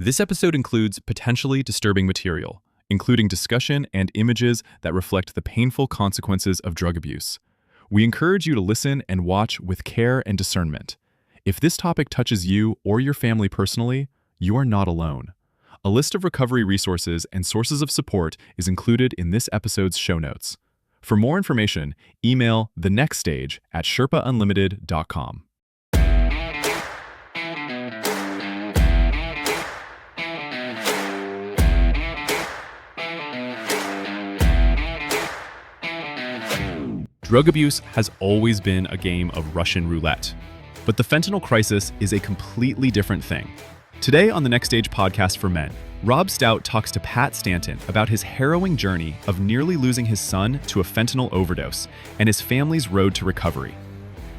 This episode includes potentially disturbing material, including discussion and images that reflect the painful consequences of drug abuse. We encourage you to listen and watch with care and discernment. If this topic touches you or your family personally, you are not alone. A list of recovery resources and sources of support is included in this episode's show notes. For more information, email thenextstage@sherpaunlimited.com. Drug abuse has always been a game of Russian roulette, but the fentanyl crisis is a completely different thing. Today on the Next Stage podcast for men, Rob Stout talks to Pat Stanton about his harrowing journey of nearly losing his son to a fentanyl overdose and his family's road to recovery.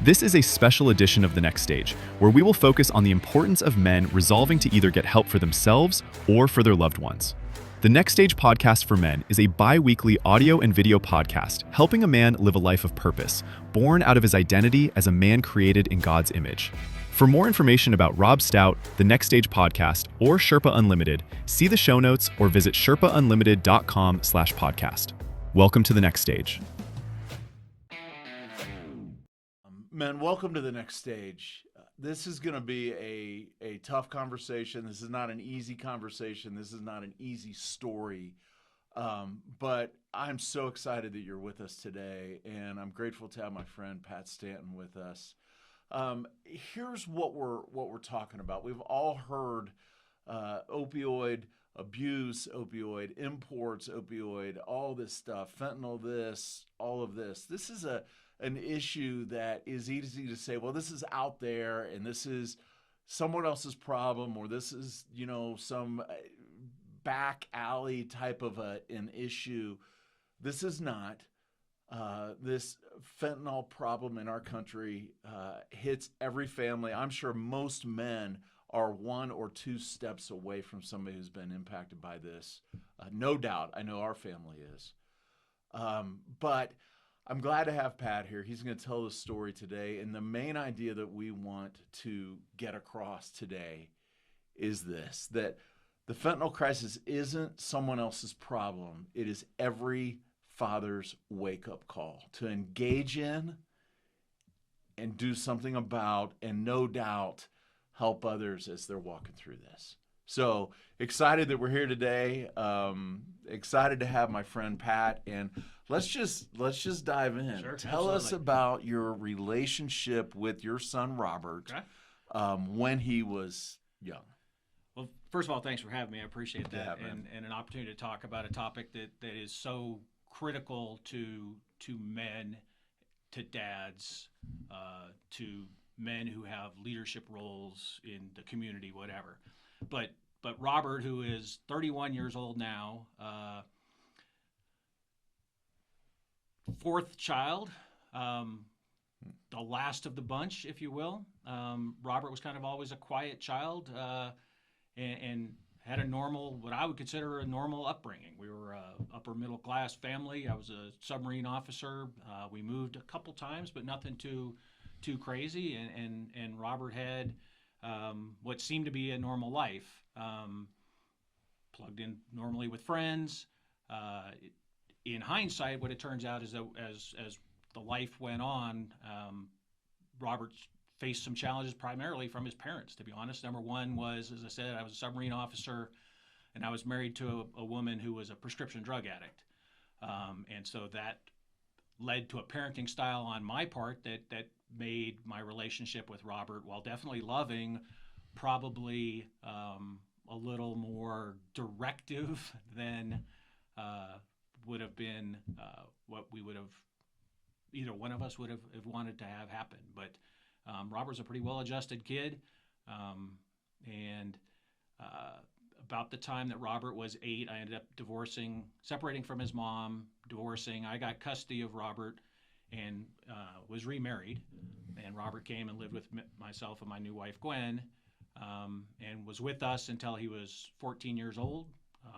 This is a special edition of the Next Stage, where we will focus on the importance of men resolving to either get help for themselves or for their loved ones. The Next Stage podcast for men is a bi-weekly audio and video podcast helping a man live a life of purpose, born out of his identity as a man created in God's image. For more information about Rob Stout, the Next Stage podcast, or Sherpa Unlimited, see the show notes or visit sherpaunlimited.com/podcast. Welcome to the Next Stage. Men, welcome to the Next Stage. This is going to be a tough conversation. This is not an easy conversation. This is not an easy story. But I'm so excited that you're with us today, and I'm grateful to have my friend Pat Stanton with us. Here's what we're talking about. We've all heard opioid abuse, opioid imports, opioid, all this stuff, fentanyl this, all of this. This is an issue that is easy to say, well, this is out there and this is someone else's problem, or this is, some back alley type of an issue. This is not. This fentanyl problem in our country hits every family. I'm sure most men are one or two steps away from somebody who's been impacted by this. No doubt. I know our family is. But I'm glad to have Pat here. He's going to tell the story today. And the main idea that we want to get across today is this, that the fentanyl crisis isn't someone else's problem. It is every father's wake-up call to engage in and do something about, and no doubt help others as they're walking through this. So excited that we're here today. Excited to have my friend Pat, and let's just dive in. Sure, Tell absolutely. us about your relationship with your son Robert when he was young. Well, first of all, thanks for having me. I appreciate that, Yeah, man. and an opportunity to talk about a topic that is so critical to men, to dads, to men who have leadership roles in the community, whatever. But Robert, who is 31 years old now, fourth child, the last of the bunch, if you will. Robert was kind of always a quiet child, and had a normal, what I would consider a normal upbringing. We were a upper middle class family. I was a submarine officer. We moved a couple times, but nothing too crazy. And Robert had what seemed to be a normal life, plugged in normally with friends. In hindsight, what it turns out is that as the life went on, Robert faced some challenges primarily from his parents, to be honest. Number one was, as I said, I was a submarine officer, and I was married to a woman who was a prescription drug addict. And so that led to a parenting style on my part that made my relationship with Robert, while definitely loving, probably a little more directive than would have been what we would have, either one of us would have wanted to have happen. But Robert's a pretty well-adjusted kid, and about the time that Robert was 8, I ended up separating from his mom, divorcing. I got custody of Robert and was remarried. And Robert came and lived with myself and my new wife, Gwen, and was with us until he was 14 years old.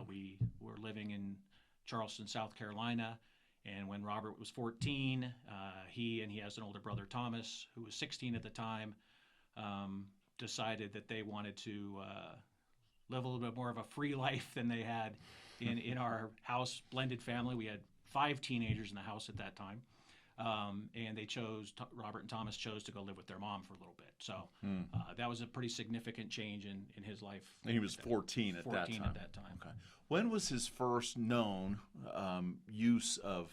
We were living in Charleston, South Carolina. And when Robert was 14, he has an older brother, Thomas, who was 16 at the time, decided that they wanted to live a little bit more of a free life than they had in our house, blended family. We had 5 teenagers in the house at that time. And they Robert and Thomas chose to go live with their mom for a little bit. So that was a pretty significant change in his life. And he was 14 at that time. 14 at that time. Okay. When was his first known use of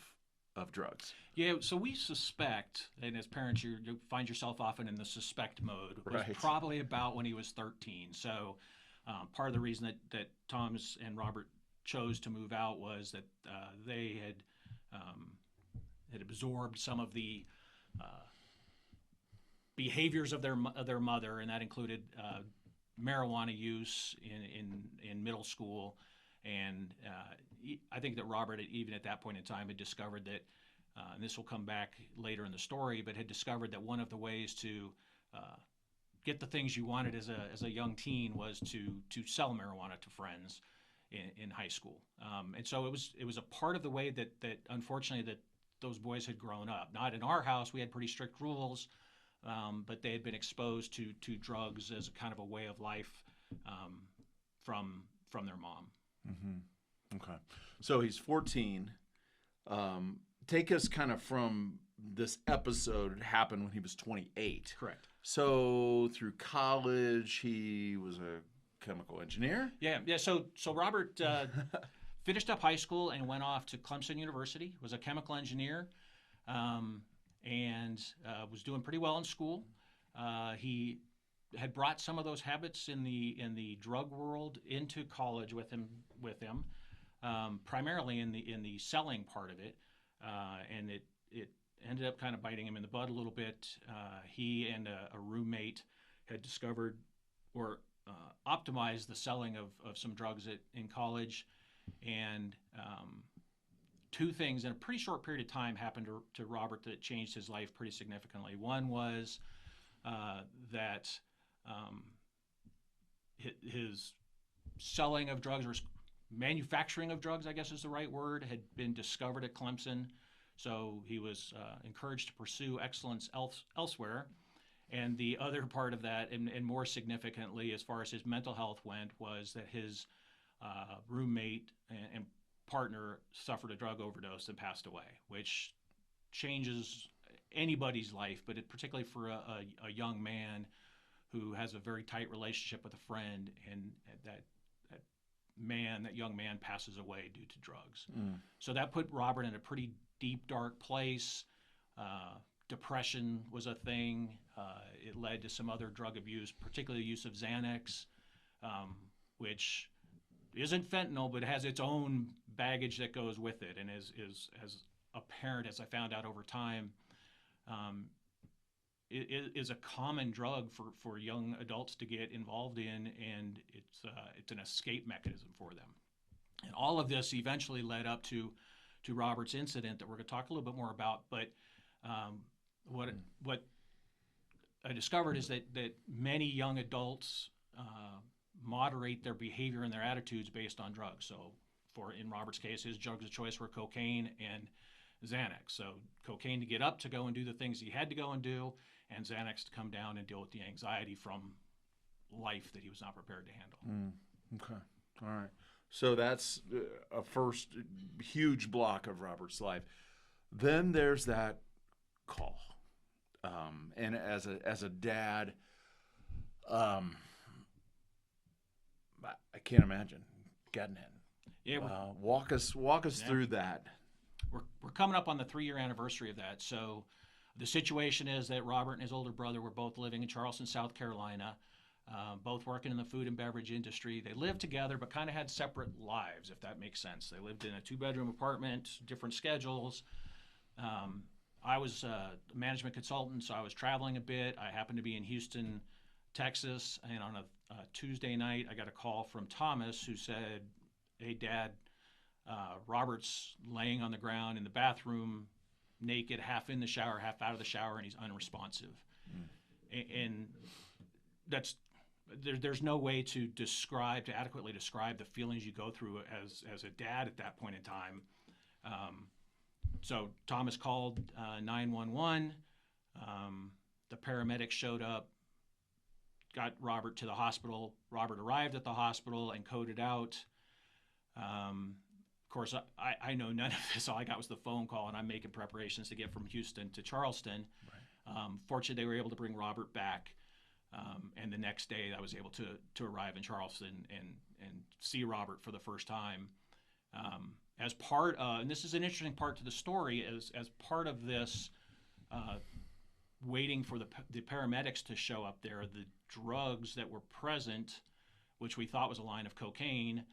drugs? Yeah, so we suspect, and as parents, you find yourself often in the suspect mode, was Right. probably about when he was 13. So part of the reason that Thomas and Robert chose to move out was that they had absorbed some of the behaviors of their mother, and that included marijuana use in middle school. And I think that Robert, even at that point in time, had discovered that, and this will come back later in the story, but had discovered that one of the ways to get the things you wanted as a young teen was to sell marijuana to friends in high school. And so it was a part of the way that unfortunately that those boys had grown up. Not in our house, we had pretty strict rules, but they had been exposed to drugs as a kind of a way of life from their mom. Mm-hmm. Okay. So he's 14. Take us kind of from this episode. It happened when he was 28. Correct. So through college, he was a chemical engineer. Yeah. So Robert finished up high school and went off to Clemson University. Was a chemical engineer, and was doing pretty well in school. He had brought some of those habits in the drug world into college with him, primarily in the selling part of it, and it ended up kind of biting him in the butt a little bit. He and a roommate had discovered or optimized the selling of some drugs in college, and 2 things in a pretty short period of time happened to Robert that changed his life pretty significantly. One was that his selling of drugs, or manufacturing of drugs, I guess is the right word, had been discovered at Clemson. So he was encouraged to pursue excellence elsewhere. And the other part of that, and more significantly as far as his mental health went, was that his roommate and partner suffered a drug overdose and passed away, which changes anybody's life, but particularly for a young man who has a very tight relationship with a friend, and that young man passes away due to drugs. So that put Robert in a pretty deep, dark place. Depression was a thing. It led to some other drug abuse, particularly the use of Xanax, which isn't fentanyl, but has its own baggage that goes with it, and is as apparent as I found out over time. It is a common drug for young adults to get involved in, and it's an escape mechanism for them. And all of this eventually led up to Robert's incident that we're going to talk a little bit more about. But what I discovered is that many young adults moderate their behavior and their attitudes based on drugs. So in Robert's case, his drugs of choice were cocaine and Xanax. So cocaine to get up to go and do the things he had to go and do, and Xanax to come down and deal with the anxiety from life that he was not prepared to handle. Okay. All right. So that's a first huge block of Robert's life. Then there's that call. And as a dad, I can't imagine getting it. Yeah. Walk us through that. We're coming up on the 3-year anniversary of that. So the situation is that Robert and his older brother were both living in Charleston, South Carolina, both working in the food and beverage industry. They lived together, but kind of had separate lives, if that makes sense. They lived in a 2-bedroom apartment, different schedules. I was a management consultant, so I was traveling a bit. I happened to be in Houston, Texas, and on a Tuesday night, I got a call from Thomas who said, "Hey, Dad, Robert's laying on the ground in the bathroom, naked, half in the shower, half out of the shower, and he's unresponsive." And there's no way to adequately describe the feelings you go through as a dad at that point in time. So Thomas called 911. The paramedics showed up. got Robert to the hospital. Robert arrived at the hospital and coded out. Of course, I know none of this. All I got was the phone call, and I'm making preparations to get from Houston to Charleston. Right. Fortunately, they were able to bring Robert back, and the next day I was able to arrive in Charleston and see Robert for the first time. As part and this is an interesting part to the story, as part of this waiting for the paramedics to show up there, the drugs that were present, which we thought was a line of cocaine,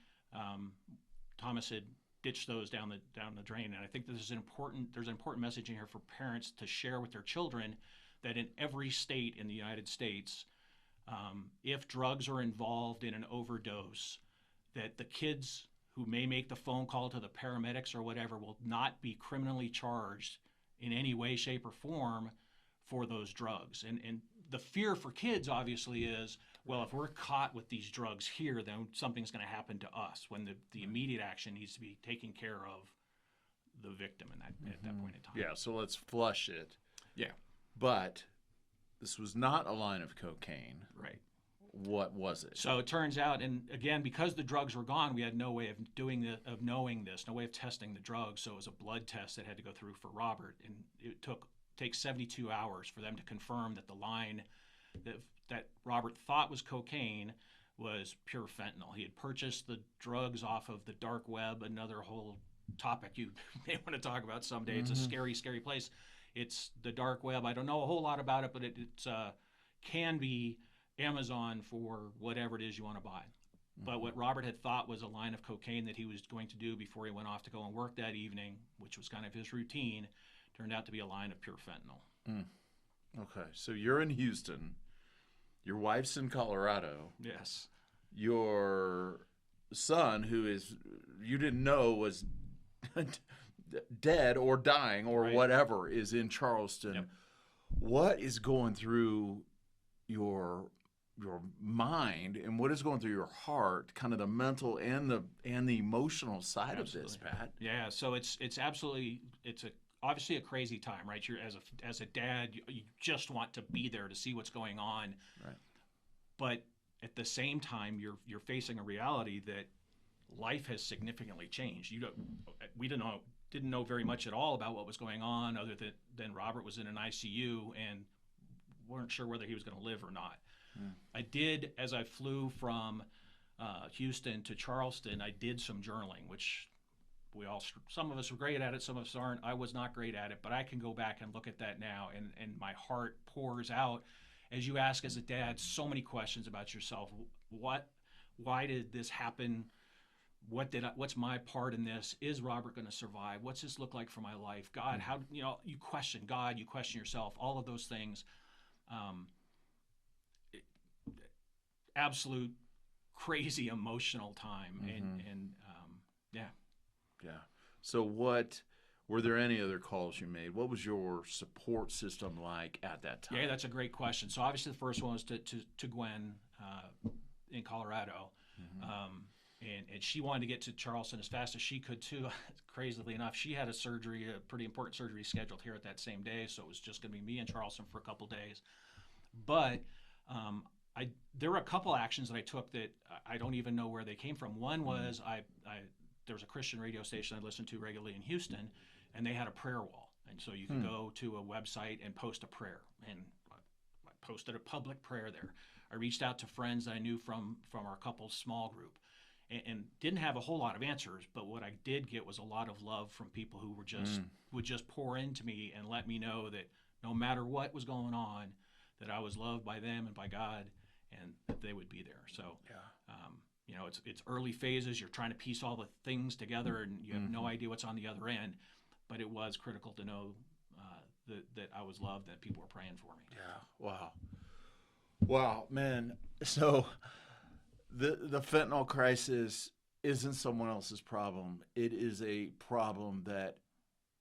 Thomas had ditched those down the drain. And I think there's an important message in here for parents to share with their children that in every state in the United States, if drugs are involved in an overdose, that the kids who may make the phone call to the paramedics or whatever will not be criminally charged in any way, shape, or form for those drugs. And the fear for kids obviously is, well, if we're caught with these drugs here, then something's going to happen to us, when the immediate action needs to be taking care of the victim at that point in time. Yeah, so let's flush it. Yeah. But this was not a line of cocaine. Right. What was it? So it turns out, and again, because the drugs were gone, we had no way of knowing this, no way of testing the drugs. So it was a blood test that had to go through for Robert, and it takes 72 hours for them to confirm that the line that Robert thought was cocaine was pure fentanyl. He had purchased the drugs off of the dark web, another whole topic you may want to talk about someday. It's a scary, scary place. It's the dark web. I don't know a whole lot about it, but it can be Amazon for whatever it is you want to buy. But what Robert had thought was a line of cocaine that he was going to do before he went off to go and work that evening, which was kind of his routine, turned out to be a line of pure fentanyl. Okay, so you're in Houston. Your wife's in Colorado. Yes. Your son, who you didn't know was dead or dying or Right. whatever, is in Charleston. Yep. What is going through your mind, and what is going through your heart, kind of the mental and the emotional side of this, Pat? Yeah, so it's obviously a crazy time, right? You're as a dad, you just want to be there to see what's going on, right? But at the same time, you're facing a reality that life has significantly changed. We didn't know very much at all about what was going on, other than Robert was in an ICU and weren't sure whether he was going to live or not. I did, as I flew from Houston to Charleston, I did some journaling, which some of us were great at it, some of us aren't. I was not great at it, but I can go back and look at that now, and my heart pours out as you ask as a dad so many questions about yourself. Why did this happen? What's my part in this? Is Robert going to survive? What's this look like for my life? God, how, you question God, you question yourself, all of those things. Absolute crazy emotional time. And Yeah. So were there any other calls you made? What was your support system like at that time? Yeah, that's a great question. So obviously the first one was to Gwen in Colorado. And she wanted to get to Charleston as fast as she could too. Crazily enough, she had a pretty important surgery scheduled here at that same day, so it was just going to be me in Charleston for a couple days. But there were a couple actions that I took that I don't even know where they came from. One was there was a Christian radio station I listened to regularly in Houston, and they had a prayer wall, and so you could go to a website and post a prayer, and I posted a public prayer there. I reached out to friends that I knew from our couple's small group. And didn't have a whole lot of answers, but what I did get was a lot of love from people who would just pour into me and let me know that no matter what was going on, that I was loved by them and by God, and that they would be there. So, it's early phases. You're trying to piece all the things together, and you have no idea what's on the other end. But it was critical to know that I was loved, that people were praying for me. Yeah. Wow, man. So the fentanyl crisis isn't someone else's problem. It is a problem that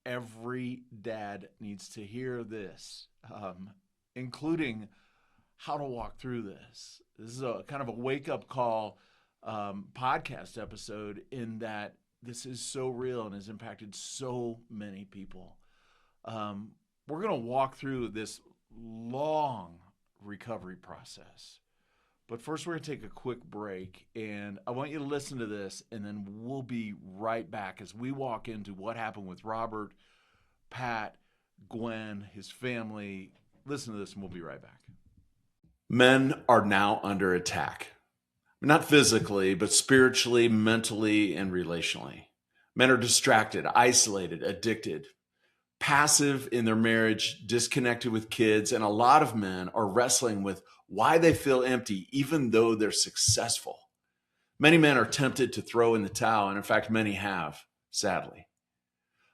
every dad needs to hear this, including how to walk through this. This is a kind of a wake-up call podcast episode, in that this is so real and has impacted so many people. We're going to walk through this long recovery process. But first, we're going to take a quick break, and I want you to listen to this, and then we'll be right back as we walk into what happened with Robert, Pat, Gwen, his family. Listen to this, and we'll be right back. Men are now under attack. Not physically, but spiritually, mentally, and relationally. Men are distracted, isolated, addicted, passive in their marriage, disconnected with kids, and a lot of men are wrestling with why they feel empty even though they're successful. Many men are tempted to throw in the towel, and in fact, many have, sadly.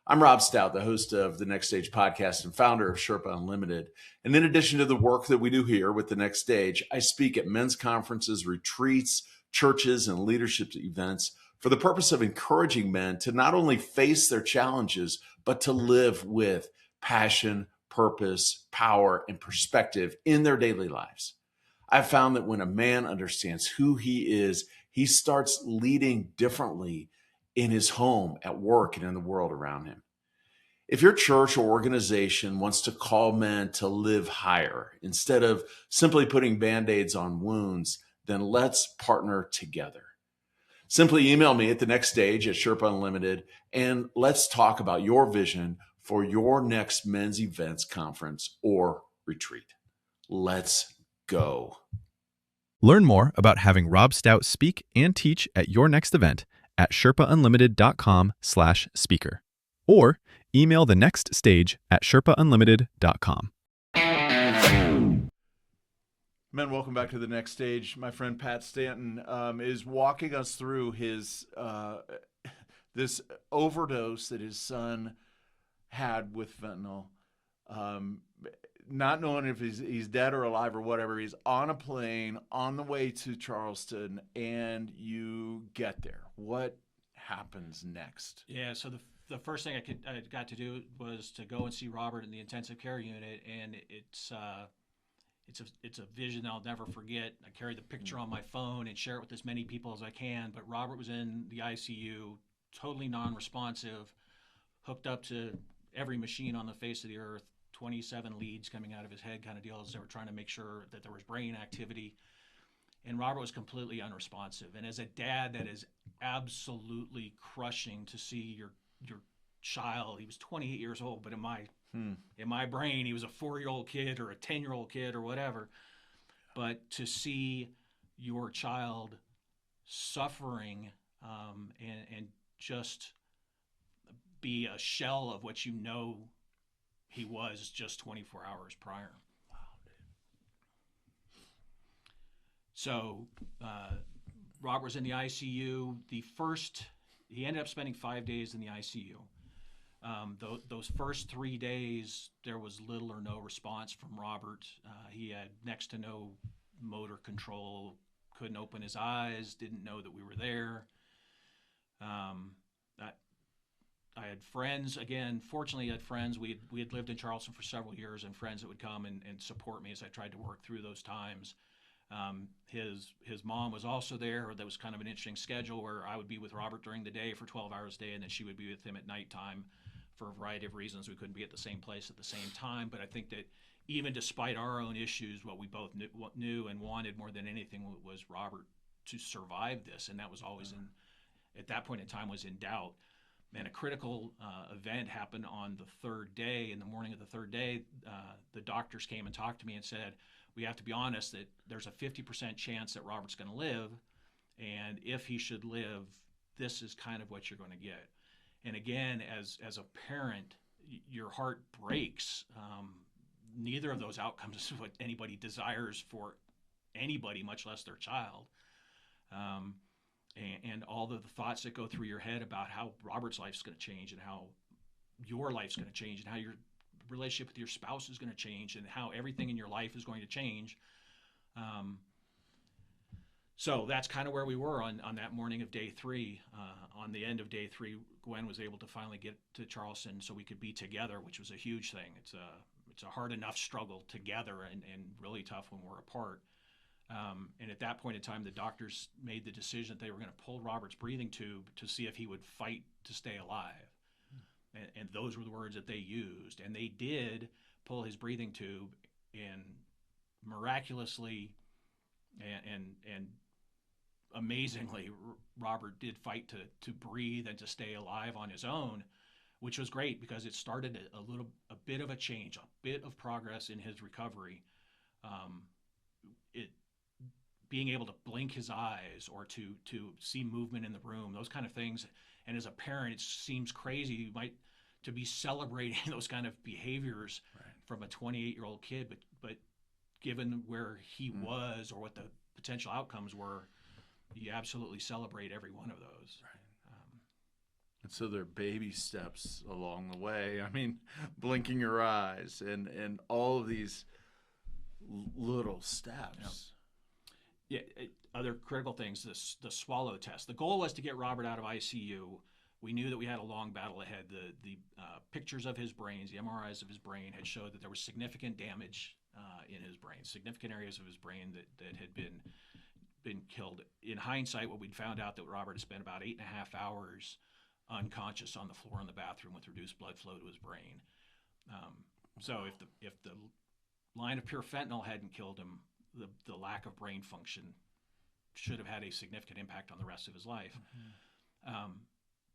I'm Rob Stout, the host of the Next Stage podcast and founder of Sherpa Unlimited. And in addition to the work that we do here with the Next Stage, I speak at men's conferences, retreats, churches, and leadership events for the purpose of encouraging men to not only face their challenges, but to live with passion, purpose, power, and perspective in their daily lives. I've found that when a man understands who he is, he starts leading differently in his home, at work, and in the world around him. If your church or organization wants to call men to live higher instead of simply putting Band-Aids on wounds, then let's partner together. Simply email me at the Next Stage at Sherpa Unlimited, and let's talk about your vision for your next men's events, conference, or retreat. Let's go. Learn more about having Rob Stout speak and teach at your next event at sherpaunlimited.com/speaker or email the Next Stage at sherpaunlimited.com. Men, welcome back to the Next Stage. My friend Pat Stanton is walking us through his this overdose that his son had with fentanyl. Not knowing if he's dead or alive or whatever. He's on a plane on the way to Charleston, and you get there. What happens next? Yeah, so the first thing I got to do was to go and see Robert in the intensive care unit, and it's a vision I'll never forget. I carry the picture on my phone and share it with as many people as I can. But Robert was in the ICU, totally non-responsive, hooked up to every machine on the face of the earth, 27 leads coming out of his head kind of deal, as they were trying to make sure that there was brain activity. And Robert was completely unresponsive. And as a dad, that is absolutely crushing to see your child. He was 28 years old, but in my brain, he was a 4-year-old kid or a 10-year-old kid or whatever. But to see your child suffering and just be a shell of what you know he was just 24 hours prior. Wow, dude. So Robert was in the ICU. He ended up spending 5 days in the ICU. Those first 3 days, there was little or no response from Robert. He had next to no motor control, couldn't open his eyes, didn't know that we were there. I had friends, again, fortunately I had friends. We had lived in Charleston for several years, and friends that would come and support me as I tried to work through those times. His mom was also there. That was kind of an interesting schedule where I would be with Robert during the day for 12 hours a day, and then she would be with him at nighttime. For a variety of reasons, we couldn't be at the same place at the same time. But I think that even despite our own issues, what we both knew and wanted more than anything was Robert to survive this, and that was always at that point in time was in doubt. And a critical event happened on the third day. In the morning of the third day, the doctors came and talked to me and said, we have to be honest that there's a 50% chance that Robert's going to live. And if he should live, this is kind of what you're going to get. And again, as a parent, your heart breaks. Neither of those outcomes is what anybody desires for anybody, much less their child. And all the thoughts that go through your head about how Robert's life's going to change and how your life's going to change and how your relationship with your spouse is going to change and how everything in your life is going to change. So that's kind of where we were on that morning of day 3. On the end of day 3, Gwen was able to finally get to Charleston so we could be together, which was a huge thing. It's a hard enough struggle together and really tough when we're apart. And at that point in time, the doctors made the decision that they were going to pull Robert's breathing tube to see if he would fight to stay alive. And those were the words that they used. And they did pull his breathing tube, and miraculously, and amazingly, Robert did fight to breathe and to stay alive on his own, which was great because it started a bit of a change, a bit of progress in his recovery. It being able to blink his eyes or to see movement in the room, those kind of things. And as a parent, it seems crazy to be celebrating those kind of behaviors from a 28-year-old kid, but given where he was or what the potential outcomes were, you absolutely celebrate every one of those. And so there are baby steps along the way. I mean, blinking your eyes and all of these little steps. Yeah, other critical things, the swallow test. The goal was to get Robert out of ICU. We knew that we had a long battle ahead. The pictures of his brains, the MRIs of his brain had showed that there was significant damage in his brain, significant areas of his brain that had been killed. In hindsight, what we'd found out that Robert had spent about 8.5 hours unconscious on the floor in the bathroom with reduced blood flow to his brain. So if the line of pure fentanyl hadn't killed him, the lack of brain function should have had a significant impact on the rest of his life.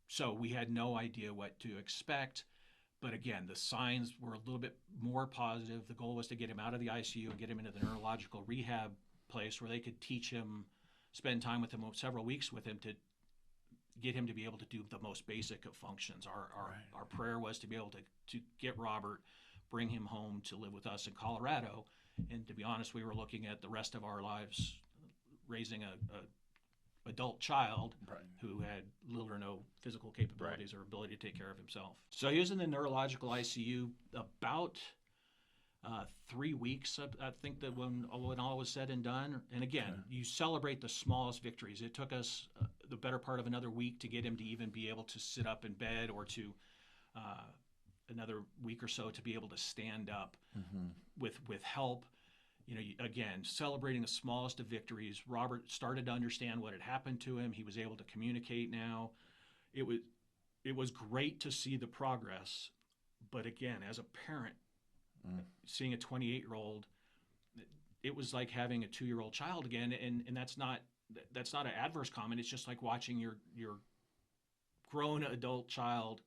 So we had no idea what to expect. But again, the signs were a little bit more positive. The goal was to get him out of the ICU and get him into the neurological rehab place where they could teach him, spend time with him, several weeks with him to get him to be able to do the most basic of functions. Our prayer was to be able to get Robert, bring him home to live with us in Colorado. And to be honest, we were looking at the rest of our lives raising a adult child who had little or no physical capabilities or ability to take care of himself. So he was in the neurological ICU about 3 weeks, I think, that when all was said and done. And again, you celebrate the smallest victories. It took us the better part of another week to get him to even be able to sit up in bed, or to another week or so to be able to stand up with help. You know, again, celebrating the smallest of victories. Robert started to understand what had happened to him. He was able to communicate now. It was great to see the progress. But again, as a parent, seeing a 28-year-old, it was like having a 2-year-old child again. And that's not an adverse comment. It's just like watching your grown adult child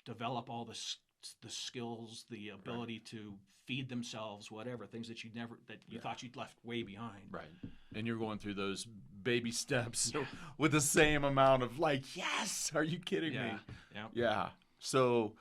develop all the skills, the ability to feed themselves, whatever, things that you thought you'd left way behind. Right. And you're going through those baby steps with the same amount of yes, are you kidding me? Yeah. So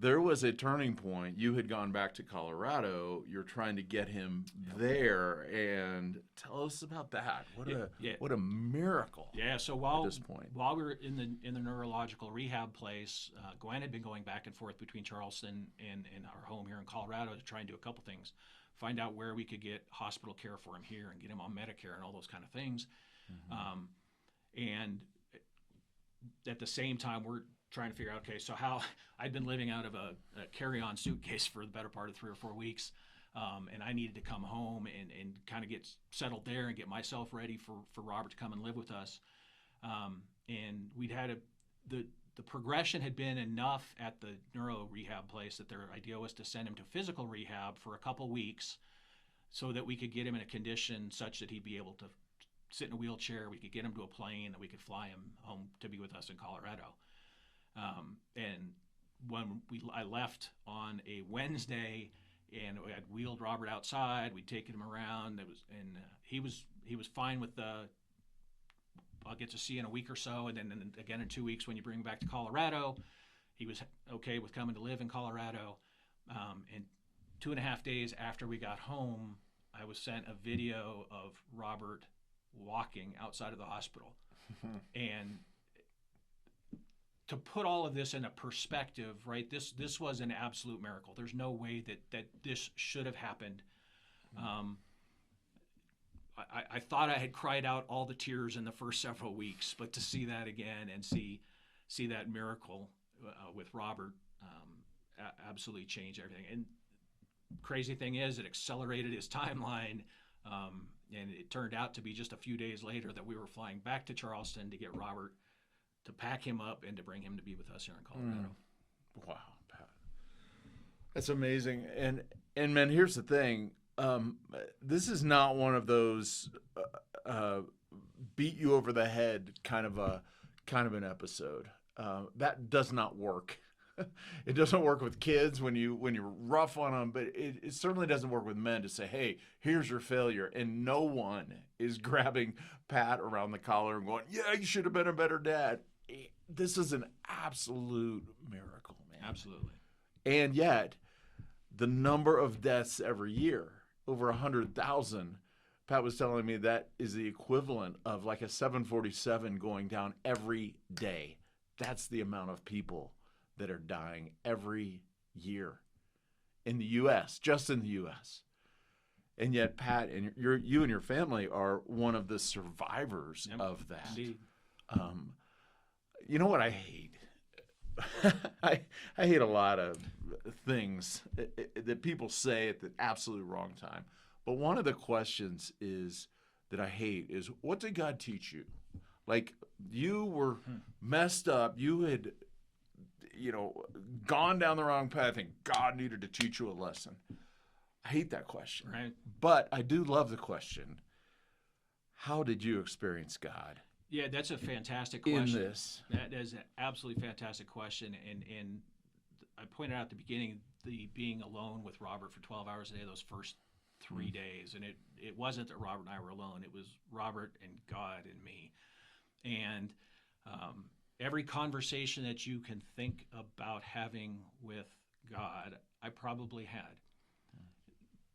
there was a turning point. You had gone back to Colorado. You're trying to get him there, and tell us about that. What a miracle! Yeah. So while at this point, while we were in the neurological rehab place, Gwen had been going back and forth between Charleston and our home here in Colorado to try and do a couple things, find out where we could get hospital care for him here and get him on Medicare and all those kind of things, and at the same time we're trying to figure out, okay, so how I'd been living out of a carry-on suitcase for the better part of 3 or 4 weeks, and I needed to come home and kind of get settled there and get myself ready for Robert to come and live with us. And we'd had the progression had been enough at the neuro rehab place that their idea was to send him to physical rehab for a couple weeks so that we could get him in a condition such that he'd be able to sit in a wheelchair, we could get him to a plane, that we could fly him home to be with us in Colorado. And when I left on a Wednesday, and we had wheeled Robert outside, we'd taken him around. He was fine with I'll get to see in a week or so, and then again in 2 weeks when you bring him back to Colorado, he was okay with coming to live in Colorado. And 2.5 days after we got home, I was sent a video of Robert walking outside of the hospital, and to put all of this in a perspective, right? This was an absolute miracle. There's no way that this should have happened. I thought I had cried out all the tears in the first several weeks, but to see that again and see that miracle with Robert absolutely changed everything. And crazy thing is, it accelerated his timeline, and it turned out to be just a few days later that we were flying back to Charleston to get Robert, to pack him up and to bring him to be with us here in Colorado. Wow, Pat. That's amazing. And man, here's the thing. this is not one of those beat you over the head kind of an episode. That does not work. It doesn't work with kids when you're rough on them, but it certainly doesn't work with men to say, "Hey, here's your failure," and no one is grabbing Pat around the collar and going, "Yeah, you should have been a better dad." This is an absolute miracle, man. Absolutely. And yet, the number of deaths every year, over 100,000. Pat was telling me that is the equivalent of like a 747 going down every day. That's the amount of people that are dying every year in the U.S., just in the U.S. And yet, Pat, and you and your family are one of the survivors of that. Indeed. You know what I hate? I hate a lot of things that people say at the absolute wrong time. But one of the questions that I hate is, what did God teach you? Like, you were messed up. You had, gone down the wrong path, and God needed to teach you a lesson. I hate that question. Right. But I do love the question, how did you experience God? Yeah, that's a fantastic question. In this. That is an absolutely fantastic question. And I pointed out at the beginning, the being alone with Robert for 12 hours a day, those first 3 days. And it wasn't that Robert and I were alone. It was Robert and God and me. And every conversation that you can think about having with God, I probably had.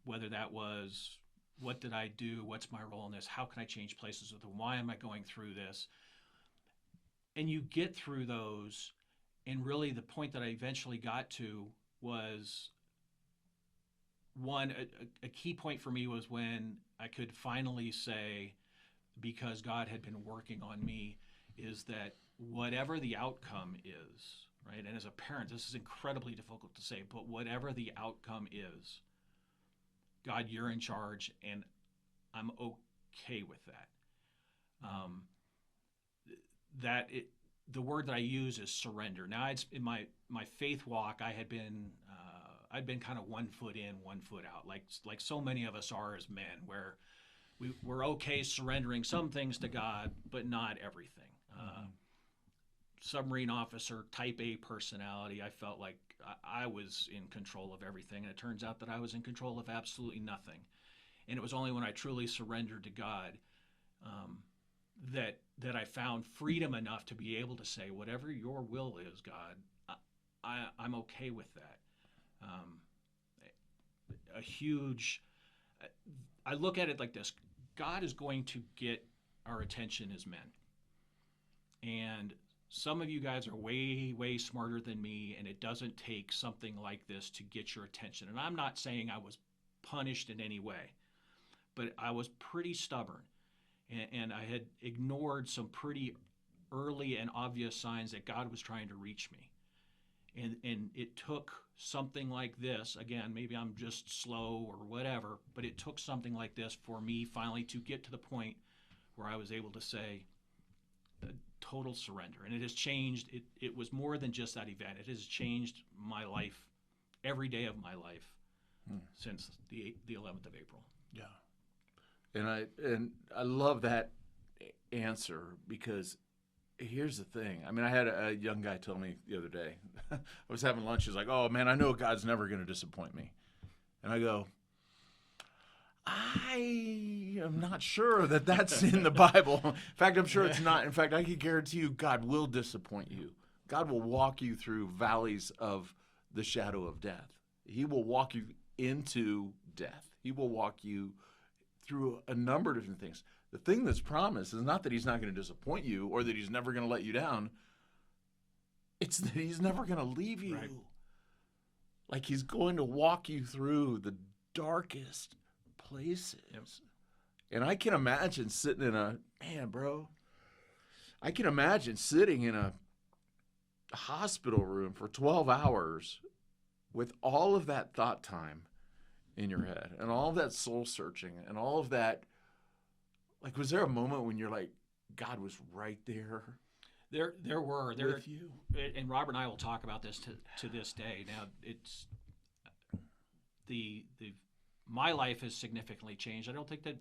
Whether that was, what did I do? What's my role in this? How can I change places with them? Why am I going through this? And you get through those, and really the point that I eventually got to was a key point for me was when I could finally say, because God had been working on me, is that whatever the outcome is, right? And as a parent, this is incredibly difficult to say, but whatever the outcome is, God, you're in charge, and I'm okay with that. The word that I use is surrender. Now, it's in my faith walk, I'd been kind of 1 foot in, 1 foot out, like so many of us are as men, where we're okay surrendering some things to God, but not everything. Submarine officer, type A personality, I felt like I was in control of everything, and it turns out that I was in control of absolutely nothing. And it was only when I truly surrendered to God that I found freedom enough to be able to say, whatever your will is, God, I'm okay with that. I look at it like this. God is going to get our attention as men. And some of you guys are way, way smarter than me, and it doesn't take something like this to get your attention. And I'm not saying I was punished in any way, but I was pretty stubborn. And I had ignored some pretty early and obvious signs that God was trying to reach me. And it took something like this. Again, maybe I'm just slow or whatever, but it took something like this for me finally to get to the point where I was able to say, total surrender. And it has changed. It was more than just that event. It has changed my life, every day of my life, since the 11th of April. Yeah. And I love that answer, because here's the thing. I mean, I had a young guy tell me the other day, I was having lunch. He's like, "Oh man, I know God's never going to disappoint me." And I go, I am not sure that that's in the Bible. In fact, I'm sure it's not. In fact, I can guarantee you God will disappoint you. God will walk you through valleys of the shadow of death. He will walk you into death. He will walk you through a number of different things. The thing that's promised is not that he's not going to disappoint you or that he's never going to let you down. It's that he's never going to leave you. Right. Like, he's going to walk you through the darkest places. Yep. And I can imagine sitting in I can imagine sitting in a hospital room for 12 hours with all of that thought time in your head and all of that soul searching and all of that. Like, was there a moment when you're like, God was right there? There were with you? And Robert and I will talk about this to this day. Now, it's the my life has significantly changed. I don't think that,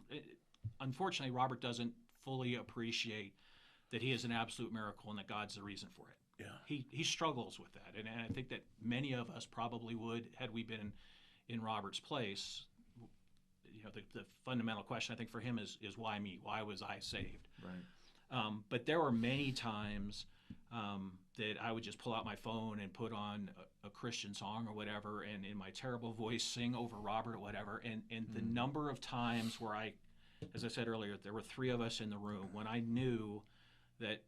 unfortunately, Robert doesn't fully appreciate that he is an absolute miracle and that God's the reason for it. Yeah. He struggles with that, and I think that many of us probably would, had we been in Robert's place. You know, the fundamental question I think for him is why me? Why was I saved? Right. But there were many times that I would just pull out my phone and put on a Christian song or whatever, and in my terrible voice sing over Robert or whatever. And the number of times where as I said earlier, there were 3 of us in the room, when I knew that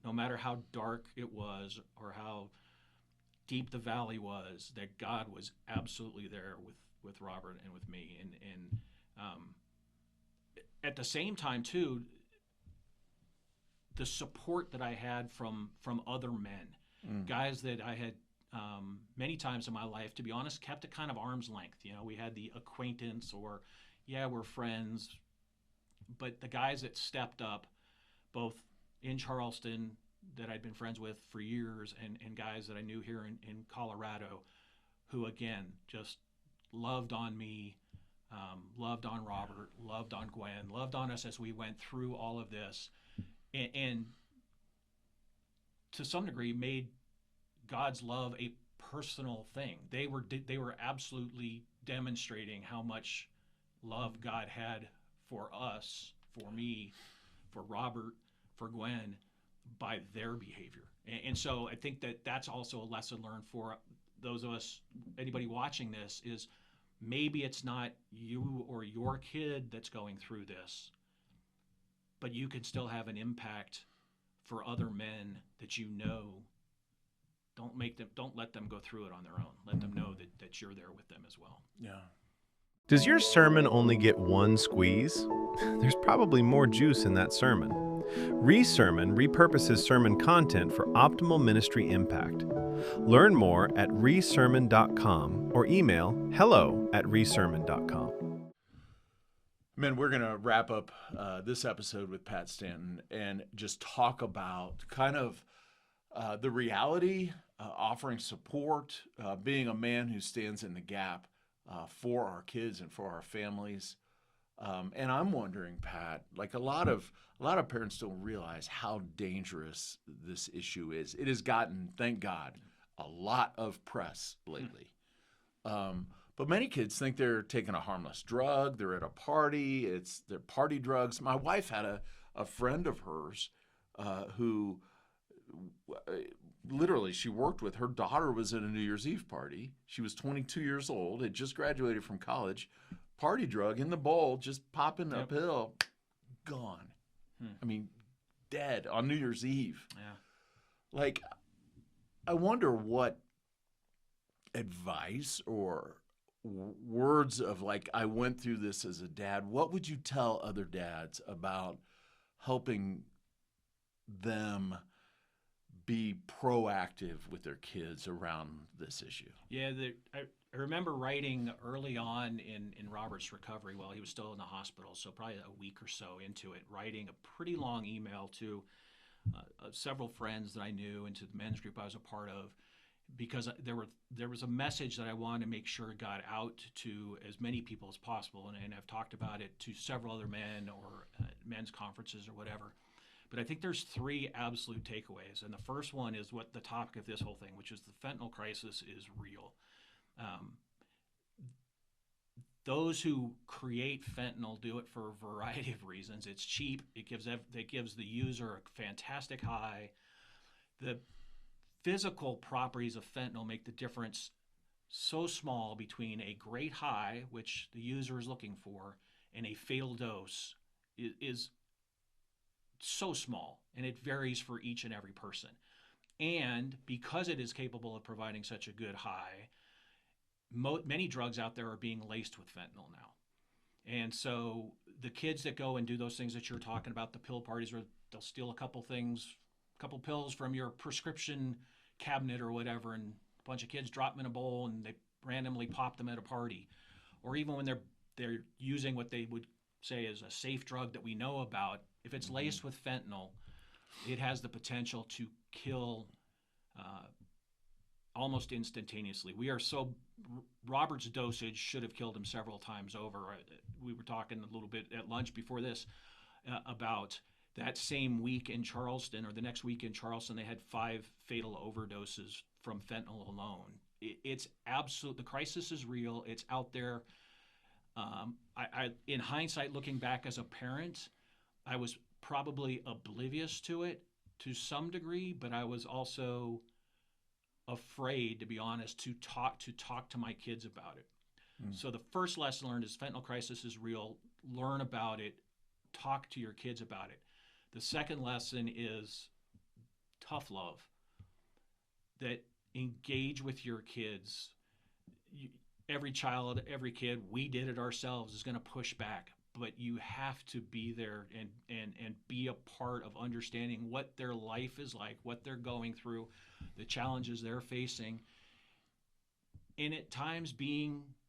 no matter how dark it was or how deep the valley was, that God was absolutely there with Robert and with me. And at the same time, too, the support that I had from other men, guys that I had many times in my life, to be honest, kept it kind of arm's length. You know, we had the acquaintance, or we're friends, but the guys that stepped up, both in Charleston that I'd been friends with for years, and guys that I knew here in Colorado, who again just loved on me, loved on Robert, loved on Gwen, loved on us as we went through all of this, and to some degree made God's love a personal thing. They were absolutely demonstrating how much love God had for us, for me, for Robert, for Gwen, by their behavior. And so I think that that's also a lesson learned for those of us, anybody watching this, is maybe it's not you or your kid that's going through this, but you can still have an impact for other men that you know. Don't let them go through it on their own. Let them know that you're there with them as well. Yeah. Does your sermon only get one squeeze? There's probably more juice in that sermon. Resermon repurposes sermon content for optimal ministry impact. Learn more at resermon.com or email hello@resermon.com. Men, we're going to wrap up this episode with Pat Stanton and just talk about kind of the reality, offering support, being a man who stands in the gap for our kids and for our families. And I'm wondering, Pat, like a lot of parents don't realize how dangerous this issue is. It has gotten, thank God, a lot of press lately. But many kids think they're taking a harmless drug. They're at a party. They're party drugs. My wife had a friend of hers who literally, she worked with, her daughter was at a New Year's Eve party. She was 22 years old, had just graduated from college. Party drug in the bowl, just popping a pill, gone. I mean, dead on New Year's Eve. Yeah. Like, I wonder what advice or words of, like, I went through this as a dad, what would you tell other dads about helping them be proactive with their kids around this issue? Yeah, I remember writing early on in Robert's recovery while he was still in the hospital, so probably a week or so into it, writing a pretty long email to several friends that I knew and to the men's group I was a part of, because there was a message that I wanted to make sure got out to as many people as possible, and I've talked about it to several other men or men's conferences or whatever. But I think there's 3 absolute takeaways. And the first one is what the topic of this whole thing, which is the fentanyl crisis is real. Those who create fentanyl do it for a variety of reasons. It's cheap. It gives the user a fantastic high. The physical properties of fentanyl make the difference so small between a great high, which the user is looking for, and a fatal dose is so small, and it varies for each and every person. And because it is capable of providing such a good high, many drugs out there are being laced with fentanyl now. And so the kids that go and do those things that you're talking about, the pill parties, where they'll steal a couple pills from your prescription cabinet or whatever, and a bunch of kids drop them in a bowl and they randomly pop them at a party. Or even when they're using what they would say is a safe drug that we know about, if it's laced with fentanyl, it has the potential to kill almost instantaneously. Robert's dosage should have killed him several times over. We were talking a little bit at lunch before this about that same week in Charleston, or the next week in Charleston, they had 5 fatal overdoses from fentanyl alone. It's absolute. The crisis is real. It's out there. In hindsight, looking back as a parent, I was probably oblivious to it to some degree, but I was also afraid, to be honest, to talk to my kids about it. So the first lesson learned is fentanyl crisis is real. Learn about it. Talk to your kids about it. The second lesson is tough love. That engage with your kids. Every child, every kid, we did it ourselves, is going to push back. But you have to be there and be a part of understanding what their life is like, what they're going through, the challenges they're facing. And at times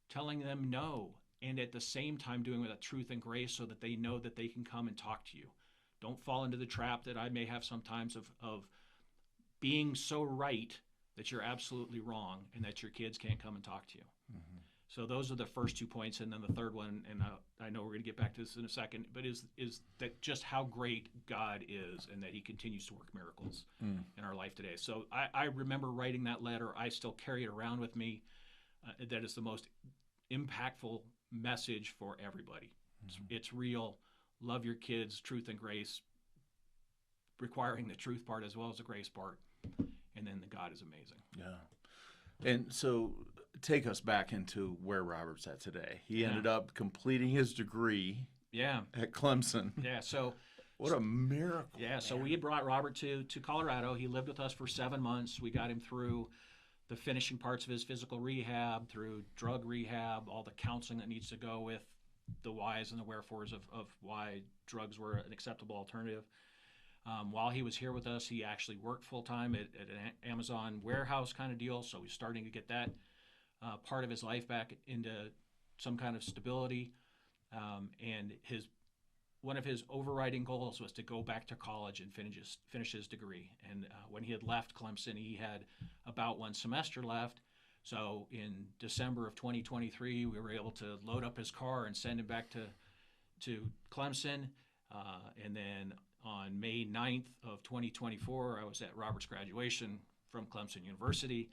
telling them no, and at the same time doing it with truth and grace so that they know that they can come and talk to you. Don't fall into the trap that I may have sometimes of being so right that you're absolutely wrong and that your kids can't come and talk to you. Mm-hmm. So those are the first 2 points. And then the third one, and I know we're going to get back to this in a second, but is that just how great God is and that he continues to work miracles in our life today. So I remember writing that letter. I still carry it around with me. That is the most impactful message for everybody. It's real. Love your kids, truth and grace, requiring the truth part as well as the grace part. And then the God is amazing. Yeah. And so take us back into where Robert's at today. He ended up completing his degree at Clemson. Yeah. So what a miracle. Yeah. Man. So we had brought Robert to Colorado. He lived with us for 7 months. We got him through the finishing parts of his physical rehab, through drug rehab, all the counseling that needs to go with the whys and the wherefores of why drugs were an acceptable alternative. While he was here with us, he actually worked full-time at an Amazon warehouse kind of deal, so he's starting to get that part of his life back into some kind of stability. And one of his overriding goals was to go back to college and finish his degree. And when he had left Clemson, he had about 1 semester left. So in December of 2023, we were able to load up his car and send him back to Clemson. And then on May 9th of 2024, I was at Robert's graduation from Clemson University.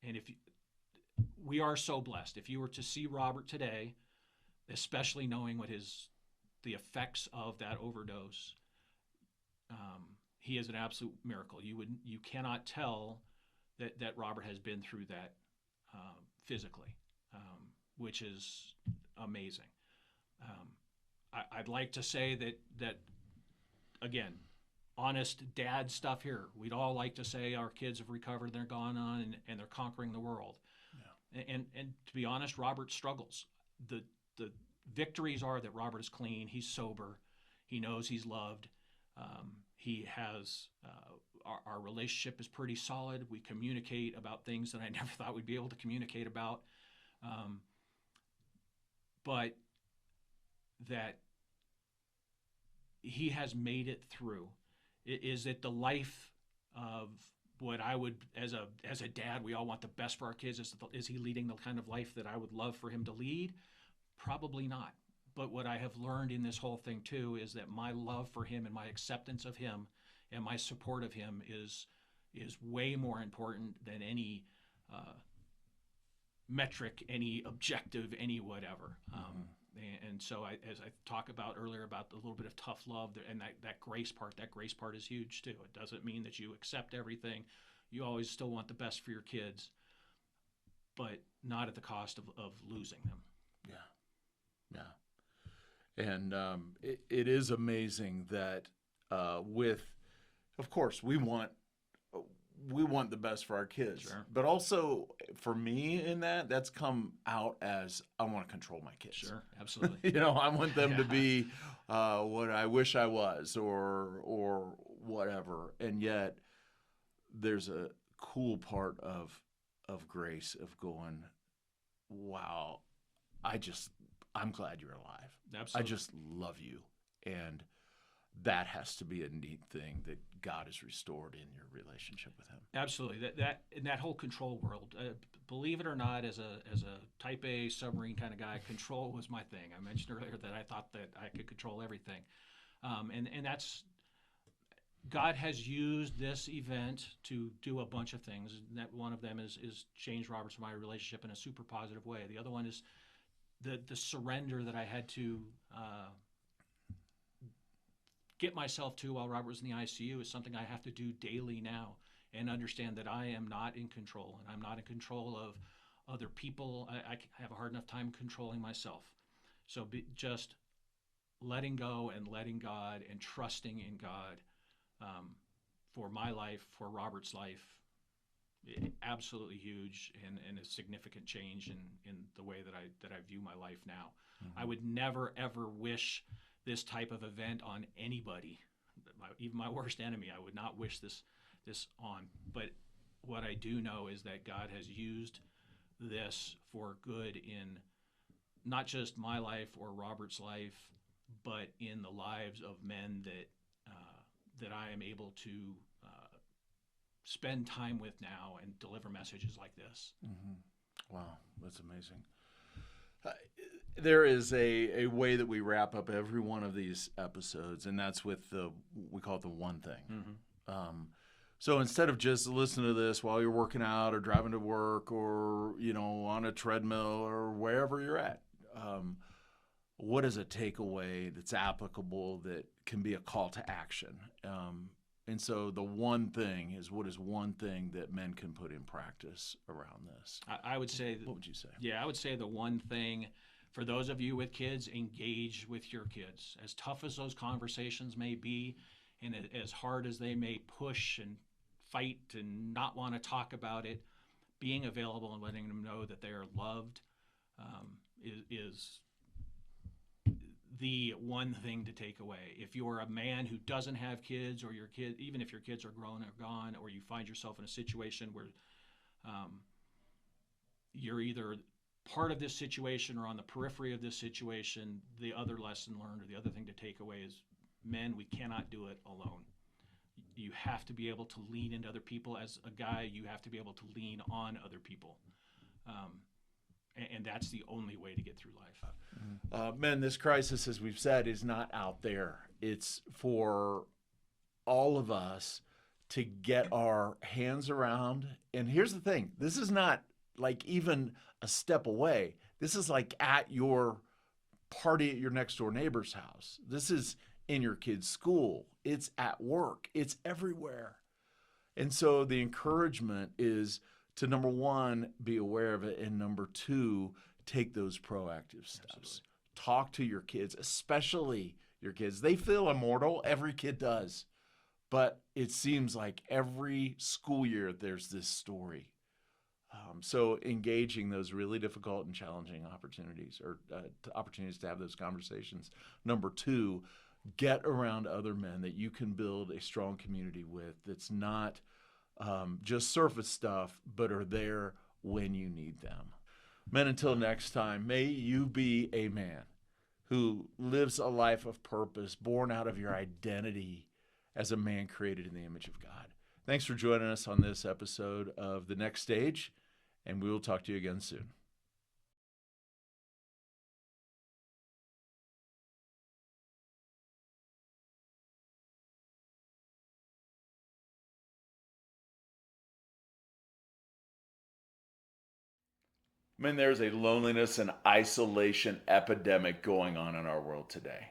And we are so blessed. If you were to see Robert today, especially knowing the effects of that overdose, he is an absolute miracle. You cannot tell that Robert has been through that physically, which is amazing. I'd like to say that again, honest dad stuff here. We'd all like to say our kids have recovered, they're gone on, and they're conquering the world. Yeah. And to be honest, Robert struggles. The victories are that Robert is clean, he's sober, he knows he's loved, he has our relationship is pretty solid. We communicate about things that I never thought we'd be able to communicate about, but that he has made it through. Is it the life of what I would, as a dad, we all want the best for our kids? Is he leading the kind of life that I would love for him to lead? Probably not. But what I have learned in this whole thing too is that my love for him and my acceptance of him and my support of him is way more important than any metric, any objective, any whatever. And so as I talk about earlier about a little bit of tough love and that grace part is huge too. It doesn't mean that you accept everything. You always still want the best for your kids, but not at the cost of losing them. Yeah. And it is amazing that of course, we want the best for our kids. Sure. But also for me in that's come out as I want to control my kids. Sure, absolutely. I want them to be what I wish I was or whatever. And yet there's a cool part of grace of going, wow, I'm glad you're alive. Absolutely. I just love you. And that has to be a neat thing that God has restored in your relationship with him. Absolutely. That in that whole control world, believe it or not, as a Type A submarine kind of guy, control was my thing. I mentioned earlier that I thought that I could control everything, and that's God has used this event to do a bunch of things. And that one of them is change Robert's and my relationship in a super positive way. The other one is the surrender that I had to get myself to while Robert was in the ICU is something I have to do daily now, and understand that I am not in control, and I'm not in control of other people. I have a hard enough time controlling myself. So just letting go and letting God and trusting in God for my life, for Robert's life, absolutely huge, and a significant change in the way that I view my life now. Mm-hmm. I would never ever wish this type of event on anybody, even my worst enemy. I would not wish this on. But what I do know is that God has used this for good in not just my life or Robert's life, but in the lives of men that I am able to spend time with now and deliver messages like this. Mm-hmm. Wow, that's amazing. There is a way that we wrap up every one of these episodes, and that's with we call it the one thing. Mm-hmm. So instead of just listening to this while you're working out or driving to work or, on a treadmill or wherever you're at, what is a takeaway that's applicable that can be a call to action? And so the one thing is, what is one thing that men can put in practice around this? I would say... What would you say? Yeah, I would say the one thing, for those of you with kids, engage with your kids. As tough as those conversations may be, and as hard as they may push and fight and not want to talk about it, being available and letting them know that they are loved is the one thing to take away. If you're a man who doesn't have kids, or your kid, even if your kids are grown or gone, or you find yourself in a situation where you're either part of this situation or on the periphery of this situation, the other lesson learned, or the other thing to take away is, men, we cannot do it alone. You have to be able to lean into other people. As a guy, you have to be able to lean on other people. And that's the only way to get through life. Men, this crisis, as we've said, is not out there. It's for all of us to get our hands around. And here's the thing. This is not like even a step away. This is like at your party at your next door neighbor's house. This is in your kid's school. It's at work. It's everywhere. And so the encouragement is to, number one, be aware of it, and number two, take those proactive steps. Absolutely. Talk to your kids, especially your kids. They feel immortal. Every kid does. But it seems like every school year there's this story. So engaging those really difficult and challenging opportunities, or opportunities to have those conversations. Number two, get around other men that you can build a strong community with that's not just surface stuff, but are there when you need them. Men, until next time, may you be a man who lives a life of purpose, born out of your identity as a man created in the image of God. Thanks for joining us on this episode of The Next Stage, and we will talk to you again soon. Man, there's a loneliness and isolation epidemic going on in our world today.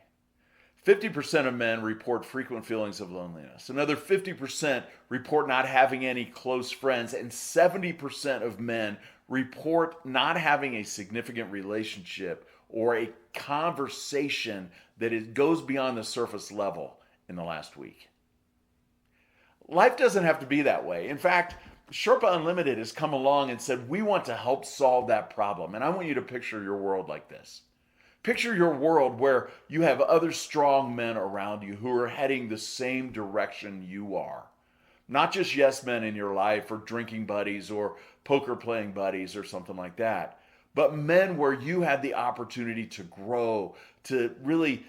50% of men report frequent feelings of loneliness. Another 50% report not having any close friends. And 70% of men report not having a significant relationship or a conversation that goes beyond the surface level in the last week. Life doesn't have to be that way. In fact, Sherpa Unlimited has come along and said, we want to help solve that problem. And I want you to picture your world like this. Picture your world where you have other strong men around you who are heading the same direction you are. Not just yes men in your life, or drinking buddies, or poker playing buddies, or something like that. But men where you had the opportunity to grow, to really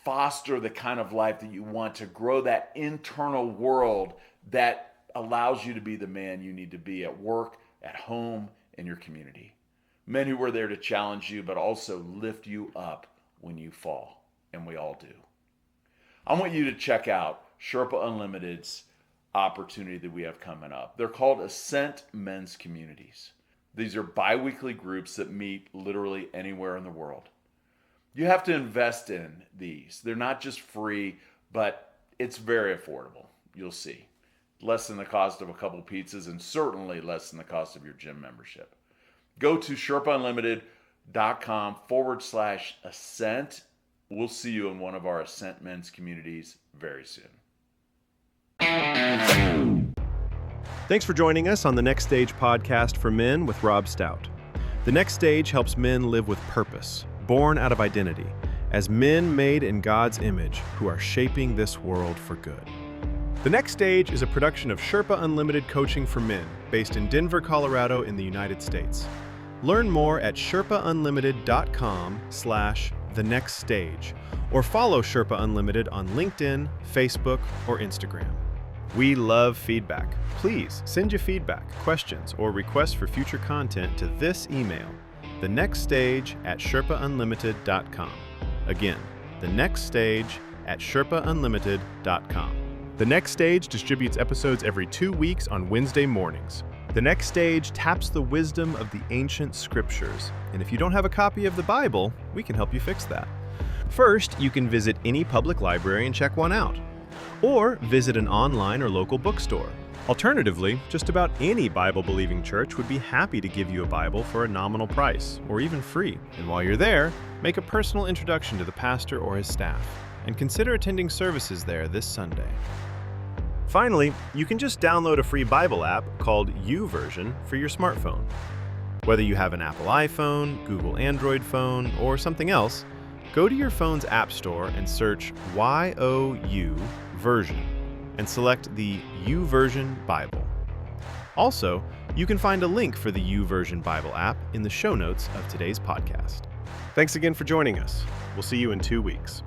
foster the kind of life that you want, to grow that internal world that allows you to be the man you need to be at work, at home, in your community. Men who are there to challenge you, but also lift you up when you fall, and we all do. I want you to check out Sherpa Unlimited's opportunity that we have coming up. They're called Ascent Men's Communities. These are bi-weekly groups that meet literally anywhere in the world. You have to invest in these. They're not just free, but it's very affordable. You'll see. Less than the cost of a couple pizzas, and certainly less than the cost of your gym membership. Go to sherpaunlimited.com/ascent. We'll see you in one of our Ascent Men's Communities very soon. Thanks for joining us on the Next Stage podcast for men with Rob Stout. The Next Stage helps men live with purpose, born out of identity, as men made in God's image who are shaping this world for good. The Next Stage is a production of Sherpa Unlimited Coaching for Men, based in Denver, Colorado in the United States. Learn more at sherpaunlimited.com/thenextstage, or follow Sherpa Unlimited on LinkedIn, Facebook, or Instagram. We love feedback. Please send your feedback, questions, or requests for future content to this email, thenextstage@sherpaunlimited.com. Again, thenextstage@sherpaunlimited.com. The Next Stage distributes episodes every 2 weeks on Wednesday mornings. The Next Stage taps the wisdom of the ancient scriptures, and if you don't have a copy of the Bible, we can help you fix that. First, you can visit any public library and check one out, or visit an online or local bookstore. Alternatively, just about any Bible-believing church would be happy to give you a Bible for a nominal price, or even free. And while you're there, make a personal introduction to the pastor or his staff, and consider attending services there this Sunday. Finally, you can just download a free Bible app called YouVersion for your smartphone. Whether you have an Apple iPhone, Google Android phone, or something else, go to your phone's app store and search YOU Version and select the YouVersion Bible. Also, you can find a link for the YouVersion Bible app in the show notes of today's podcast. Thanks again for joining us. We'll see you in 2 weeks.